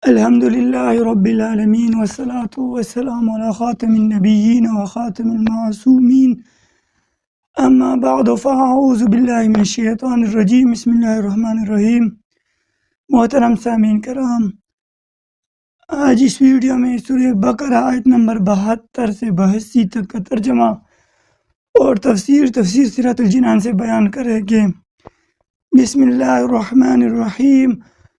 الحمد للہ رب العالمین والصلاة والسلام علی خاتم النبیین وخاتم المعصومین اما بعد فاعوذ باللہ من الشیطان الرجیم بسم اللہ الرحمن الرحیم۔ محترم سامعین کرام، آج اس ویڈیو میں سورہ بقرہ آیت نمبر 72 سے 82 تک کا ترجمہ اور تفسیر صراط الجنان سے بیان کریں گے۔ بسم اللہ الرحمن الرحیم۔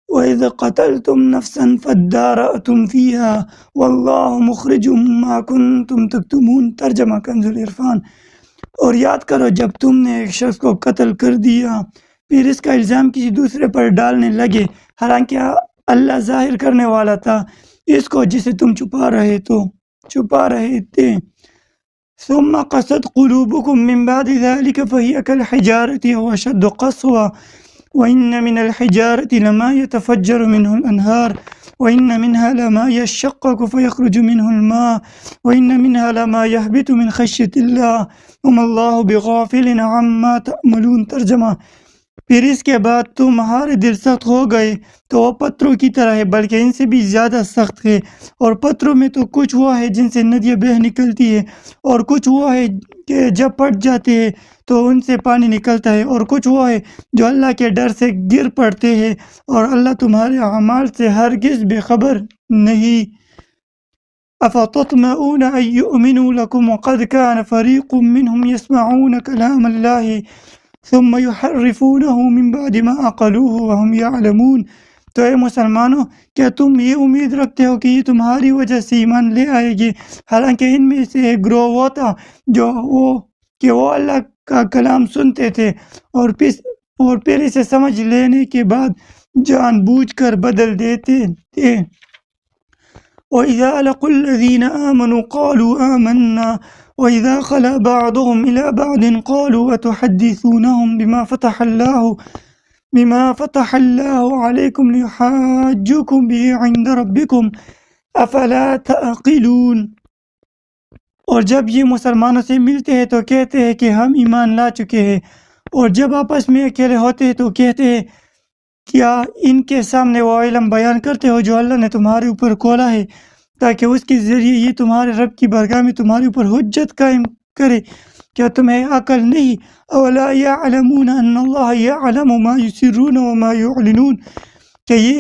وَإِذْ قَتَلْتُمْ نَفْسًا فَادَّارَأْتُمْ فِيهَا وَاللَّهُ مُخْرِجٌ مَا كُنْتُمْ تَكْتُمُونَ۔ ترجمہ کنز العرفان۔ اور یاد کرو جب تم نے ایک شخص کو قتل کر دیا پھر اس کا الزام کسی دوسرے پر ڈالنے لگے، حالانکہ اللہ ظاہر کرنے والا تھا اس کو جسے تم چھپا رہے تھے۔ ثم قست قلوبكم من بعد ذلك فهي كالحجارة أو أشد قسوة وإن من الحجارة لما يتفجر منه الأنهار وإن منها لما يشقق فيخرج منه الماء وإن منها لما يهبط من خشية الله وما الله بغافل عما تعملون۔ ترجمہ، پھر اس کے بعد تمہارے دل سخت ہو گئے تو وہ پتھروں کی طرح ہے بلکہ ان سے بھی زیادہ سخت ہے، اور پتھروں میں تو کچھ وہ ہے جن سے ندیاں بہہ نکلتی ہے، اور کچھ وہ ہے کہ جب پھٹ جاتے ہیں تو ان سے پانی نکلتا ہے، اور کچھ وہ ہے جو اللہ کے ڈر سے گر پڑتے ہیں، اور اللہ تمہارے اعمال سے ہرگز بے خبر نہیں۔ أفتطمعون أن يؤمنوا لكم وقد كان فريق منهم يسمعون كلام الله ثم يحرفونه من بعد ما عقلوه وهم يعلمون۔ تو اے مسلمانوں، کیا تم یہ امید رکھتے ہو کہ یہ تمہاری وجہ سے ایمان لے آئے گی، حالانکہ ان میں سے ایک گروہ وہ تھا کہ وہ اللہ کا کلام سنتے تھے اور پھر اسے سمجھ لینے کے بعد جان بوجھ کر بدل دیتے تھے۔ وَإِذَا لَقُوا الَّذِينَ آمَنُوا قَالُوا آمَنَّا وَإِذَا خَلَا بَعْضُهُمْ إِلَى بَعْضٍ قَالُوا أَتُحَدِّثُونَهُم بِمَا فَتَحَ اللَّهُ عَلَيْكُمْ لِيُحَاجُّوكُم بِهِ عِندَ رَبِّكُمْ أَفَلَا تَعْقِلُونَ۔ اور جب یہ مسلمانوں سے ملتے ہیں تو کہتے ہیں کہ ہم ایمان لا چکے ہیں، اور جب آپس میں اکیلے ہوتے ہیں تو کہتے ہیں کیا ان کے سامنے وہ علم بیان کرتے ہو جو اللہ نے تمہارے اوپر کھولا ہے تاکہ اس کے ذریعے یہ تمہارے رب کی بارگاہ میں تمہارے اوپر حجت قائم کرے؟ کیا تمہیں عقل نہیں؟ اولا یعلمون ان اللہ یعلم ما یسرون وما یعلنون۔ کہ یہ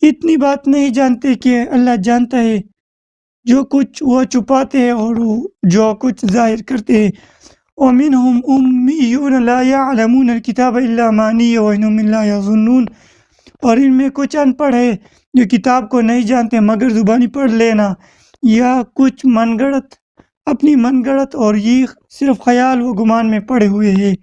اتنی بات نہیں جانتے کہ اللہ جانتا ہے جو کچھ وہ چھپاتے ہیں اور جو کچھ ظاہر کرتے ہیں۔ ومنهم امیون لا یعلمون الکتاب الا امانی وانہم لا یظنون۔ اور ان میں کچھ ان پڑھ ہے جو کتاب کو نہیں جانتے مگر زبانی پڑھ لینا، یا کچھ اپنی من گڑت، اور یہ صرف خیال و گمان میں پڑے ہوئے ہیں۔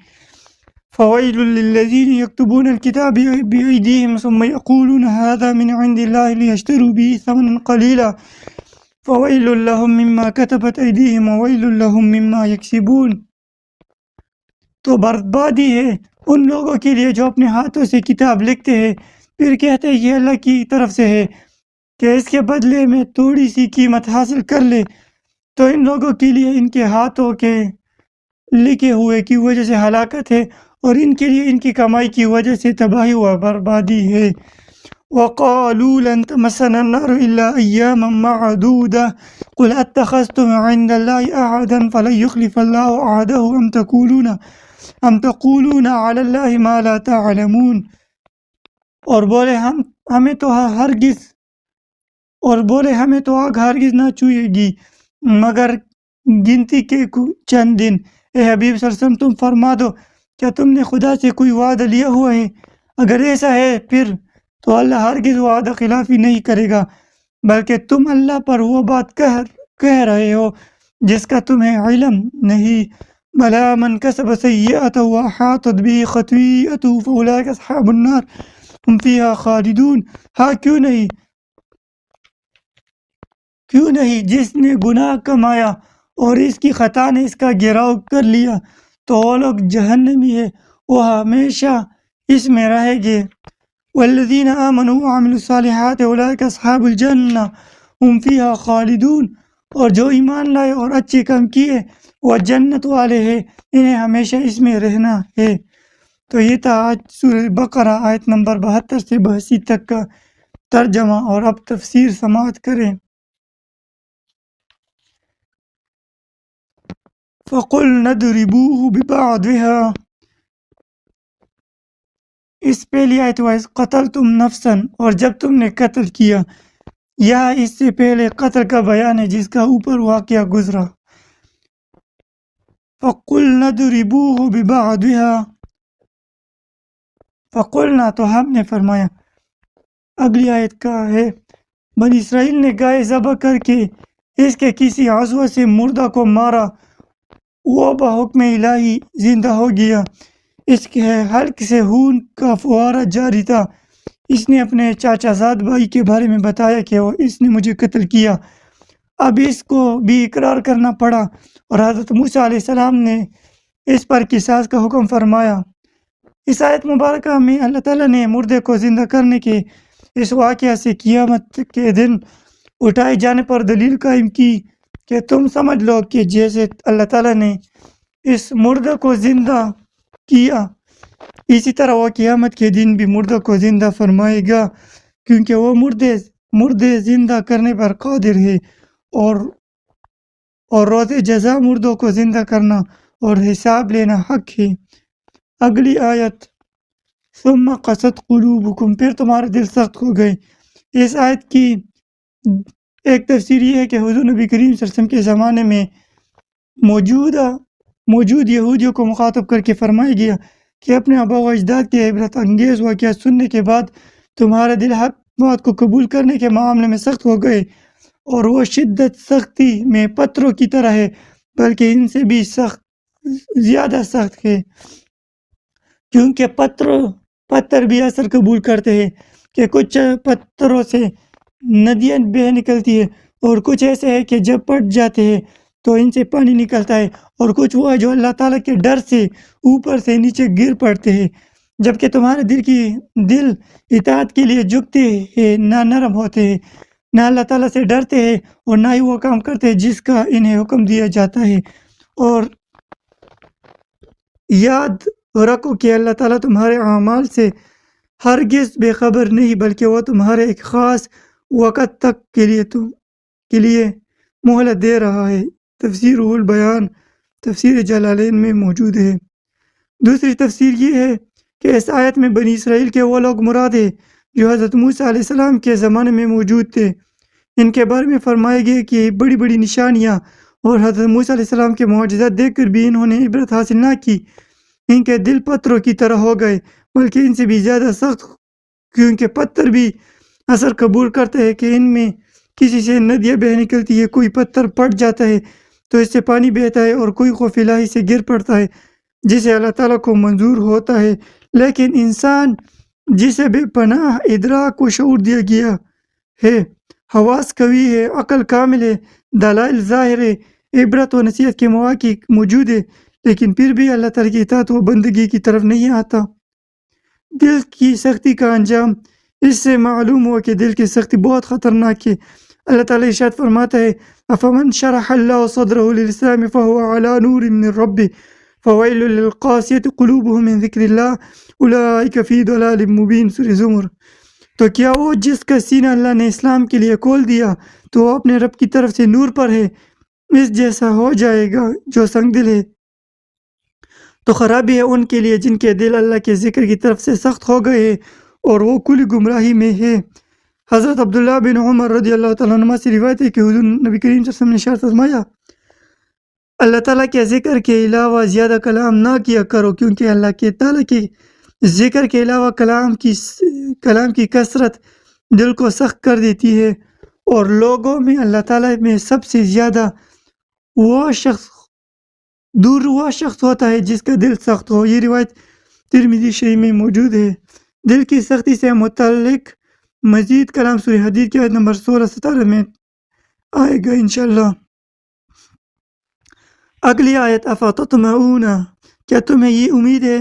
فویل للذین یکتبون الکتاب بأیدیہم ثم یقولون ھذا من عند اللہ لیشتروا به ثمنا قلیلا فویل لہم مما کتبت ایدیہم وویل لہم مما یکسبون۔ تو بربادی ہے ان لوگوں کے لیے جو اپنے ہاتھوں سے کتاب لکھتے ہیں پھر کہتے ہیں یہ اللہ کی طرف سے ہے کہ اس کے بدلے میں تھوڑی سی قیمت حاصل کر لے، تو ان لوگوں کے لیے ان کے ہاتھوں کے لکھے ہوئے کی وجہ سے ہلاکت ہے، اور ان کے لیے ان کی کمائی کی وجہ سے تباہی و بربادی ہے۔ وَقَالُوا لَن تَمَسَّنَا النَّارُ إِلَّا أَيَّامًا مَّعْدُودَةً قُلْ أَتَّخَذْتُمْ عِندَ اللَّهِ عَهْدًا فَلَن يُخْلِفَ اللَّهُ عَهْدَهُ أَمْ تَقُولُونَ عَلَى اللَّهِ مَا لَا تَعْلَمُونَ۔ اور بولے ہمیں تو آگ ہرگز نہ چھوئے گی مگر گنتی کے چند دن۔ اے حبیب صلی اللہ علیہ وسلم، تم فرما دو کیا تم نے خدا سے کوئی وعدہ لیا ہوا ہے؟ اگر ایسا ہے پھر تو اللہ ہرگز وعدہ خلافی نہیں کرے گا، بلکہ تم اللہ پر وہ بات کہہ رہے ہو جس کا تمہیں علم نہیں۔ بلا من کسب سیئۃ وأحاطت به خطیئته فأولئک اصحاب النار ہم فیہا خالدون۔ ہاں کیوں نہیں جس نے گناہ کمایا اور اس کی خطا نے اس کا گھیراؤ کر لیا تو وہ لوگ جہنمی ہے، وہ ہمیشہ اس میں رہیں گے۔ والذین آمنوا وعملوا الصالحات اولئک اصحاب الجنہ ہم فیہا خالدون۔ اور جو ایمان لائے اور اچھے کام کیے وہ جنت والے ہیں، انہیں ہمیشہ اس میں رہنا ہے۔ تو یہ تھا آج سورہ بقرہ آیت نمبر 72 سے 82 تک کا ترجمہ اور اب تفسیر سماعت کریں۔ فَقُلْنَا اضْرِبُوهُ بِبَعْضِهَا، اس پہلی آیت وائز قتلتم نفسا، اور جب تم نے قتل کیا، یا اس سے پہلے قتل کا بیان ہے جس کا اوپر واقعہ گزرا۔ فَقُلْنَا اضْرِبُوهُ بِبَعْضِهَا، فَقُلْنَا تو ہم نے فرمایا۔ اگلی آیت کا ہے بنی اسرائیل نے گائے ذبح کر کے اس کے کسی عضو سے مردہ کو مارا، وہ بحکم الہی زندہ ہو گیا، اس کے حلق سے خون کا فوارہ جاری تھا۔ اس نے اپنے چاچا زاد بھائی کے بارے میں بتایا کہ اس نے مجھے قتل کیا، اب اس کو بھی اقرار کرنا پڑا، اور حضرت موسیٰ علیہ السلام نے اس پر قصاص کا حکم فرمایا۔ اس آیت مبارکہ میں اللہ تعالیٰ نے مردے کو زندہ کرنے کے اس واقعہ سے قیامت کے دن اٹھائے جانے پر دلیل قائم کی کہ تم سمجھ لو کہ جیسے اللہ تعالیٰ نے اس مردہ کو زندہ کیا، اسی طرح وہ قیامت کے دن بھی مردہ کو زندہ فرمائے گا، کیونکہ وہ مردے زندہ کرنے پر قادر ہے، اور روز جزا مردوں کو زندہ کرنا اور حساب لینا حق ہے۔ اگلی آیت ثم قست قلوبکم، پھر تمہارے دل سخت ہو گئے۔ اس آیت کی ایک تفسیر یہ ہے کہ حضور نبی کریم صلی اللہ علیہ وسلم کے زمانے میں موجود یہودیوں کو مخاطب کر کے فرمایا گیا کہ اپنے آباء و اجداد کے عبرت انگیز واقعات سننے کے بعد تمہارے دل حق بات کو قبول کرنے کے معاملے میں سخت ہو گئے، اور وہ شدت سختی میں پتھروں کی طرح ہے، بلکہ ان سے بھی زیادہ سخت ہے، کیونکہ پتھر بھی اثر قبول کرتے ہیں کہ کچھ پتھروں سے ندیاں بہہ نکلتی ہے، اور کچھ ایسے ہیں کہ جب پٹ جاتے ہیں تو ان سے پانی نکلتا ہے، اور کچھ وہ ہے جو اللہ تعالیٰ کے ڈر سے اوپر سے نیچے گر پڑتے ہیں، جبکہ تمہارے دل اطاعت کے لیے جھکتے ہیں، نہ نرم ہوتے ہیں، نہ اللہ تعالیٰ سے ڈرتے ہیں، اور نہ ہی وہ کام کرتے ہیں جس کا انہیں حکم دیا جاتا ہے۔ اور یاد رکھو کہ اللہ تعالیٰ تمہارے اعمال سے ہرگز بے خبر نہیں، بلکہ وہ تمہارے ایک خاص وقت تک کے لیے مہلت دے رہا ہے۔ تفسیر روح البیان تفسیر جلالین میں موجود ہے۔ دوسری تفسیر یہ ہے کہ اس آیت میں بنی اسرائیل کے وہ لوگ مراد ہیں جو حضرت موسیٰ علیہ السلام کے زمانے میں موجود تھے۔ ان کے بارے میں فرمایا گیا کہ بڑی بڑی نشانیاں اور حضرت موسیٰ علیہ السلام کے معجزات دیکھ کر بھی انہوں نے عبرت حاصل نہ کی، ان کے دل پتھروں کی طرح ہو گئے، بلکہ ان سے بھی زیادہ سخت، کیونکہ پتھر بھی اثر قبول کرتے ہیں کہ ان میں کسی سے ندیاں بہہ نکلتی ہے، کوئی پتھر پٹ جاتا ہے تو اس سے پانی بہتا ہے، اور کوئی خوف الہی سے گر پڑتا ہے جسے اللہ تعالیٰ کو منظور ہوتا ہے۔ لیکن انسان جسے بے پناہ ادراک و شعور دیا گیا ہے، حواس قوی ہے، عقل کامل ہے، دلائل ظاہر ہے، عبرت و نصیحت کے مواقع موجود ہے، لیکن پھر بھی اللہ تعالیٰ کی اطاعت و بندگی کی طرف نہیں آتا۔ دل کی سختی کا انجام، اس سے معلوم ہوا کہ دل کی سختی بہت خطرناک ہے۔ اللہ تعالیٰ ارشاد فرماتا ہے افمن شرح اللہ صدرہ للاسلام فہو علی نور من ربہ فویل للقاسیۃ قلوبہم من ذکر اللہ اولئک فی ضلال مبین، سورہ زمر۔ تو کیا وہ جس کا سینہ اللہ نے اسلام کے لیے کھول دیا تو وہ اپنے رب کی طرف سے نور پر ہے، اس جیسا ہو جائے گا جو سنگ دل ہے۔ تو خرابی ہے ان کے لیے جن کے دل اللہ کے ذکر کی طرف سے سخت ہو گئے ہیں، اور وہ کلی گمراہی میں ہے۔ حضرت عبداللہ بن عمر رضی اللہ تعالیٰ عنہ سے روایت ہے کہ حضور نبی کریم صلی اللہ علیہ وسلم نے ارشاد فرمایا، اللہ تعالیٰ کے ذکر کے علاوہ زیادہ کلام نہ کیا کرو، کیونکہ اللہ کے تعالیٰ کے ذکر کے علاوہ کلام کی کثرت دل کو سخت کر دیتی ہے، اور لوگوں میں اللہ تعالیٰ میں سب سے زیادہ وہ شخص ہوتا ہے جس کا دل سخت ہو۔ یہ روایت ترمذی شریف میں موجود ہے۔ دل کی سختی سے متعلق مزید کلام سورہ حدید کی آیت نمبر 16-17 میں آئے گا انشاءاللہ۔ اگلی آیت افتطمعون، کیا تمہیں یہ امید ہے؟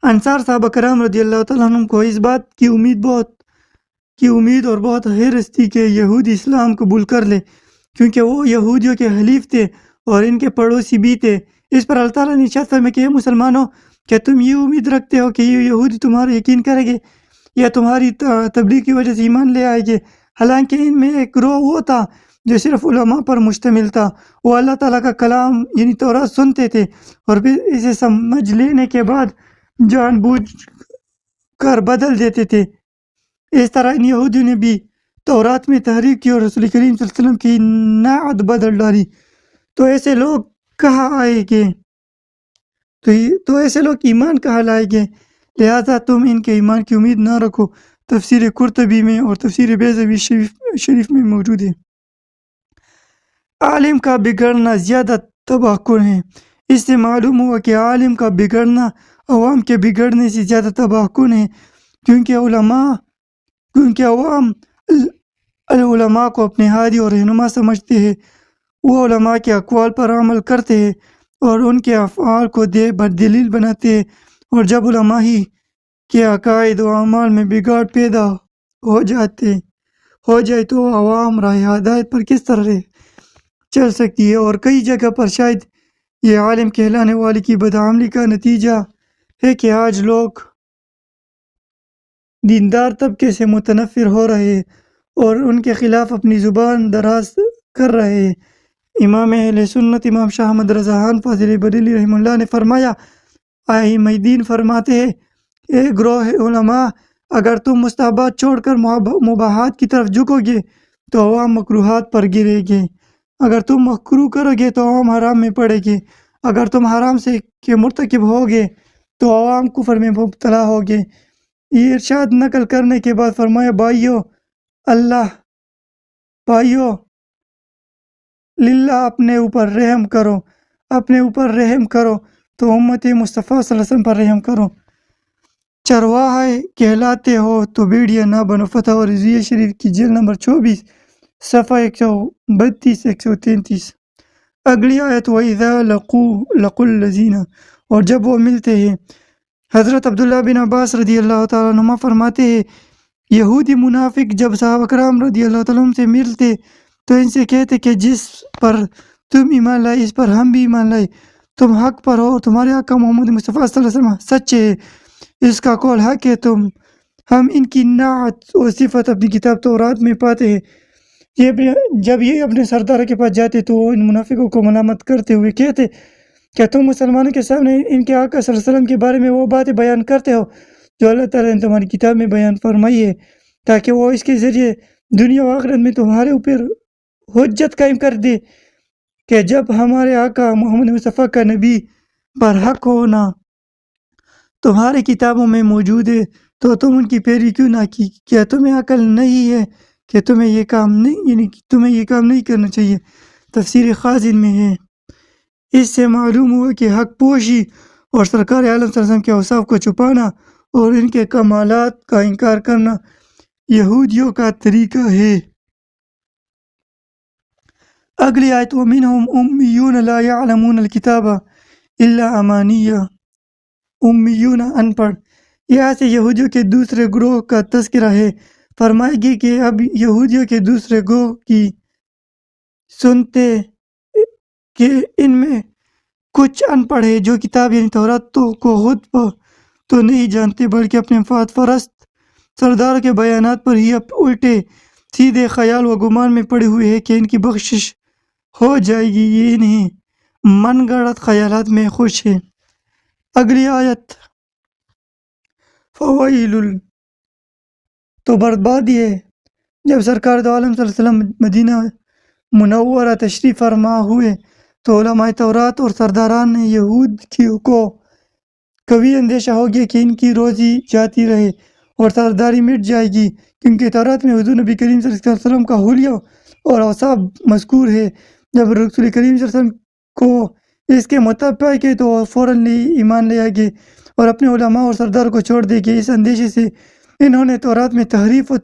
انصار صحابہ کرام رضی اللہ تعالیٰ عنہ کو اس بات کی امید اور بہت حرص تھی کہ یہودی اسلام قبول کر لے، کیونکہ وہ یہودیوں کے حلیف تھے اور ان کے پڑوسی بھی تھے۔ اس پر اللہ تعالیٰ نے ارشاد فرمایا کہ اے مسلمانوں، کیا تم یہ امید رکھتے ہو کہ یہ یہودی تمہارا یقین کریں گے؟ یا تمہاری تبلیغ کی وجہ سے ایمان لے آئے گے، حالانکہ ان میں ایک گروہ وہ تھا جو صرف علماء پر مشتمل تھا۔ وہ اللہ تعالیٰ کا کلام یعنی تورات سنتے تھے اور پھر اسے سمجھ لینے کے بعد جان بوجھ کر بدل دیتے تھے۔ اس طرح ان یہودیوں نے بھی تورات میں تحریف کی اور رسول کریم صلی اللہ علیہ وسلم کی نعت بدل ڈالی۔ تو ایسے لوگ کہاں آئے گے؟ تو ایسے لوگ ایمان کہاں لائیں گے؟ لہذا تم ان کے ایمان کی امید نہ رکھو۔ تفسیر قرطبی میں اور تفسیر بیضوی شریف میں موجود ہے۔ عالم کا بگڑنا زیادہ تباہ کن ہے۔ اس سے معلوم ہوا کہ عالم کا بگڑنا عوام کے بگڑنے سے زیادہ تباہ کن ہے، کیونکہ عوام علماء کو اپنے ہادی اور رہنما سمجھتے ہیں۔ وہ علماء کے اقوال پر عمل کرتے ہیں اور ان کے افعال کو دلیل بناتے ہیں، اور جب علماء ہی کے عقائد و اعمال میں بگاڑ پیدا ہو جائے تو عوام راہ ہدایت پر کس طرح چل سکتی ہے؟ اور کئی جگہ پر شاید یہ عالم کہلانے والے کی بدعملی کا نتیجہ ہے کہ آج لوگ دیندار طبقے سے متنفر ہو رہے ہیں اور ان کے خلاف اپنی زبان دراز کر رہے ہیں۔ امام اہل سنت امام شاہ احمد رضا خان فاضل بریلوی رحمہ اللہ نے فرمایا، ائمہ دین فرماتے ہیں، اے گروہ علماء، اگر تم مستحبات چھوڑ کر مباحات کی طرف جھکو گے تو عوام مکروہات پر گرے گے، اگر تم مکروہ کرو گے تو عوام حرام میں پڑے گے، اگر تم حرام سے کے مرتکب ہوگے تو عوام کفر میں مبتلا ہوگے۔ یہ ارشاد نقل کرنے کے بعد فرمایا، بھائیو للہ اپنے اوپر رحم کرو تو امت مصطفیٰ صلی اللہ علیہ وسلم پر رحم کرو۔ چرواہے کہلاتے ہو تو بھیڑیا نہ بنو۔ فتح و رضویہ شریف کی جلد نمبر 24 صفحہ 132 133۔ اگلی آیت، وَإِذَا لَقُوا الَّذِينَ، اور جب وہ ملتے ہیں۔ حضرت عبداللہ بن عباس رضی اللہ تعالیٰ عنہما فرماتے ہیں، یہودی منافق جب صحابہ کرام رضی اللہ تعالیٰ عنہ سے ملتے تو ان سے کہتے کہ جس پر تم ایمان لائے اس پر ہم بھی ایمان لائے، تم حق پر ہو اور تمہارے آقا محمد مصطفیٰ صلی اللہ علیہ وسلم سچے ہیں، اس کا قول حق ہے۔ ہم ان کی نعت و صفت اپنی کتاب تورات میں پاتے ہیں۔ جب یہ اپنے سردار کے پاس جاتے تو وہ ان منافقوں کو ملامت کرتے ہوئے کہتے، کیا تم مسلمانوں کے سامنے ان کے آقا صلی اللہ علیہ وسلم کے بارے میں وہ باتیں بیان کرتے ہو جو اللہ تعالیٰ نے تمہاری کتاب میں بیان فرمائی ہے، تاکہ وہ اس کے ذریعے دنیا و آخرت میں تمہارے اوپر حجت قائم کر دے کہ جب ہمارے آقا محمد مصطفیٰ کا نبی پر حق ہونا تمہاری کتابوں میں موجود ہے تو تم ان کی پیروی کیوں نہ کی؟ کیا تمہیں عقل نہیں ہے کہ تمہیں یہ کام نہیں کرنا چاہیے؟ تفسیر خازن میں ہے۔ اس سے معلوم ہوا کہ حق پوشی اور سرکار عالم صلی اللہ علیہ وسلم کے اوصاف کو چھپانا اور ان کے کمالات کا انکار کرنا یہودیوں کا طریقہ ہے۔ اگلی آیت، وَمِنْهُمْ أُمِّيُّونَ لَا يَعْلَمُونَ الْكِتَابَ إِلَّا أَمَانِيَّ، امیون ان پڑھ۔ یہاں سے یہودیوں کے دوسرے گروہ کا تذکرہ ہے۔ فرمائے گی کہ اب یہودیوں کے دوسرے گروہ کی سنتے کہ ان میں کچھ ان پڑھ ہیں جو کتاب یعنی تورات کو خود تو نہیں جانتے بلکہ اپنے مفاد پرست سردار کے بیانات پر ہی الٹے سیدھے خیال و گمان میں پڑے ہوئے ہیں کہ ان کی بخشش ہو جائے گی، یہ انہیں من گڑت خیالات میں خوش ہے۔ اگلی آیت، فوائل، تو بربادی ہے۔ جب سرکار دو عالم صلی اللہ علیہ وسلم مدینہ منورہ تشریف فرما ہوئے تو علماء تورات اور سرداران یہود کو قوی اندیشہ ہو گیا کہ ان کی روزی جاتی رہے اور سرداری مٹ جائے گی، کیونکہ تورات میں حضور نبی کریم صلی اللہ علیہ وسلم کا حلیہ اور اوصاف مذکور ہے۔ جب رسول کریم صلی اللہ علیہ وسلم کو اس کے مطابق ہے تو فوراً ایمان لے آئے اور اپنے علماء اور سردار کو چھوڑ دے گے۔ اس اندیشے سے انہوں نے تورات میں تحریف و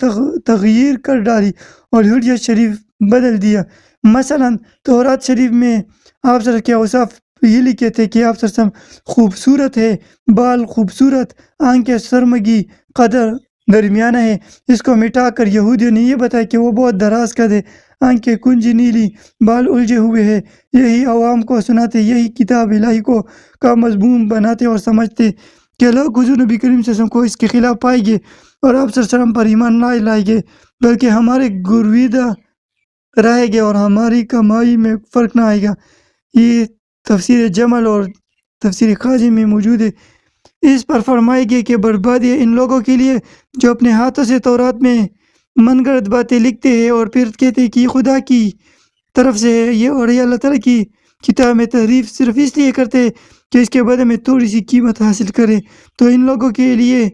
تغییر کر ڈالی اور حجت شریف بدل دیا۔ مثلاً تورات شریف میں آپ صلی اللہ علیہ وسلم کے اوصاف یہ لکھے تھے کہ آپ صلی اللہ علیہ وسلم خوبصورت ہے، بال خوبصورت، آنکھیں سرمگی، قدر درمیانہ ہے۔ اس کو مٹا کر یہودیوں نے یہ بتایا کہ وہ بہت دراز قد ہے، آنکھیں کنجی نیلی، بال الجھے ہوئے ہیں۔ یہی عوام کو سناتے، یہی کتاب الہی کا مضمون بناتے اور سمجھتے کہ لوگ حضور نبی کریم صلی اللہ علیہ وسلم کو اس کے خلاف پائیں گے اور آپ صلی اللہ علیہ وسلم پر ایمان نہ لائیں گے بلکہ ہمارے گرویدہ رہیں گے اور ہماری کمائی میں فرق نہ آئے گا۔ یہ تفسیر جمل اور تفسیر خاجی میں موجود ہے۔ اس پر فرمائے گے کہ بربادی ہے ان لوگوں کے لیے جو اپنے ہاتھوں سے تورات میں من گھڑت باتیں لکھتے ہیں اور پھر کہتے ہیں کہ خدا کی طرف سے ہے یہ، اور یہ اللہ تعالیٰ کی کتاب میں تحریف صرف اس لیے کرتے کہ اس کے بدلے میں تھوڑی سی قیمت حاصل کرے۔ تو ان لوگوں کے لیے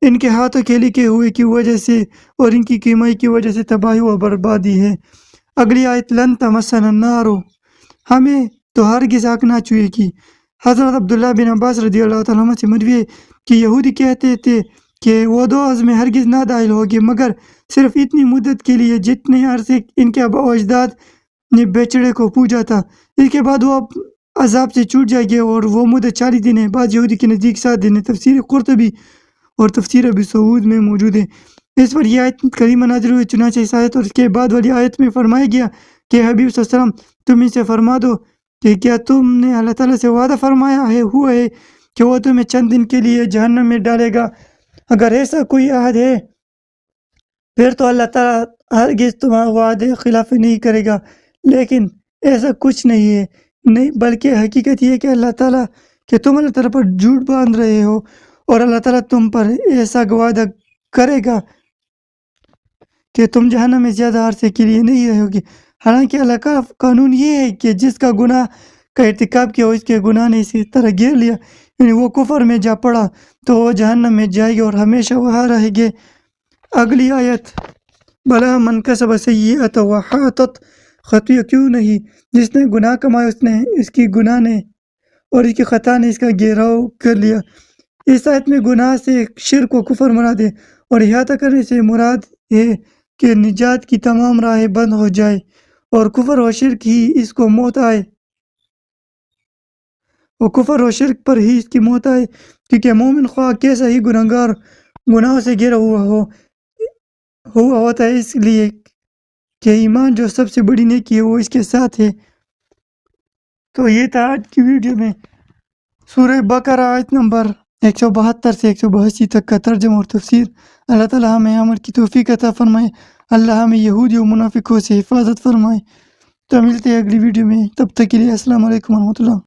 ان کے ہاتھوں کے لکھے ہوئے کی وجہ سے اور ان کی کمائی کی وجہ سے تباہی و بربادی ہے۔ اگلی آیت لن تمسنا النار، ہمیں تو ہرگز آگ نہ چھوئے گی۔ حضرت عبداللہ بن عباس رضی اللہ تعالیٰ عنہ سے مروی ہے کہ یہودی کہتے تھے کہ وہ دوزخ میں ہرگز نہ داخل ہوگے مگر صرف اتنی مدت کے لیے جتنے عرصے ان کے آباء و اجداد نے بیچڑے کو پوجا تھا، اس کے بعد وہ عذاب سے چھوٹ جائے گے اور وہ مدت 40 دن ہے۔ بعض یہودی کے نزدیک 7 دن ہے۔ تفسیر قرطبی اور تفسیر ابی سعود میں موجود ہے۔ اس پر یہ آیت کریمہ نازل ہوئی، چنانچہ اس آیت اور اس کے بعد والی آیت میں فرمایا گیا کہ حبیب صلی اللہ علیہ وسلم تم ان سے فرما دو کہ کیا تم نے اللہ تعالیٰ سے وعدہ فرمایا ہوا ہے کہ وہ تمہیں چند دن کے لیے جہنم میں ڈالے گا؟ اگر ایسا کوئی عہد ہے پھر تو اللہ تعالیٰ ہرگز تمہارا وعدے خلاف نہیں کرے گا، لیکن ایسا کچھ نہیں ہے، نہیں بلکہ حقیقت یہ ہے کہ اللہ تعالیٰ کہ تم اللہ تعالیٰ پر جھوٹ باندھ رہے ہو اور اللہ تعالیٰ تم پر ایسا وعدہ کرے گا کہ تم جہنم میں زیادہ عرصے کے لیے نہیں رہو گے۔ حالانکہ اللہ کا قانون یہ ہے کہ جس کا گناہ کا ارتکاب کیا اس کے گناہ نے اسی طرح گھیر لیا، یعنی وہ کفر میں جا پڑا تو وہ جہنم میں جائے گے اور ہمیشہ وہاں رہے گے۔ اگلی آیت بلا من کسب سیئۃ وحاطت خطیہ، کیوں نہیں جس نے گناہ کمایا اس کی گناہ نے اور اس کی خطا نے اس کا گھیراؤ کر لیا۔ اس آیت میں گناہ سے شرک و کفر مراد ہے اور احاطہ کرنے سے مراد ہے کہ نجات کی تمام راہیں بند ہو جائے اور کفر و شرک ہی اس کو موت آئے، اور کفر و شرک پر ہی اس کی موت آئے، کیونکہ مومن خواہ کیسا ہی گناہگار گناہوں سے گھرا ہوا ہوتا ہے، اس لیے کہ ایمان جو سب سے بڑی نیکی ہے وہ اس کے ساتھ ہے۔ تو یہ تھا آج کی ویڈیو میں سورہ بقرہ آیت نمبر 172 سے 182 تک کا ترجمہ اور تفسیر۔ اللہ تعالیٰ ہمیں عمل کی توفیق عطا فرمائے، اللہ ہمیں یہودی و منافقوں سے حفاظت فرمائے۔ تو ملتے ہیں اگلی ویڈیو میں، تب تک کے لیے السلام علیکم ورحمۃ اللہ۔